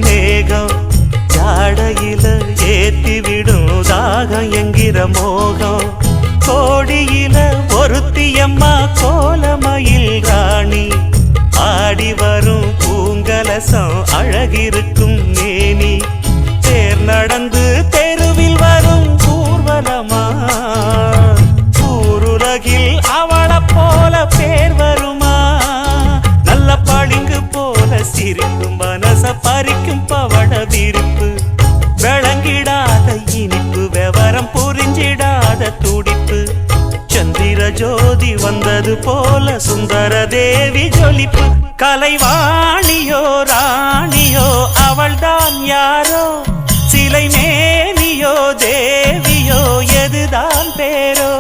மேகம் ஜாடையில ஏத்திவிடும் தாகம் என்கிற மோகம் கோடியில ஒருத்தியம்மா கோலமயில் ராணி ஆடி வரும் பூங்கலசம் அழகிருக்கும் மேனி தேர் நடந்து தெருவில் வரும் ஊர்வலமா ஊருலகில் அவளை போல பேர் வருமா நல்ல பளிங்கு போல சிரிக்கும் மனச பறிக்கும் பவள விரிப்பு விளங்கிடாத இனிப்பு விவரம் புரிஞ்சிடாத துடிப்பு சந்திர ஜோதி வந்தது போல சுந்தர தேவி ஜொலிப்பு கலைவாணியோ ராணியோ அவள்தான் யாரோ சிலை மேனியோ தேவியோ எதுதான் பேரோ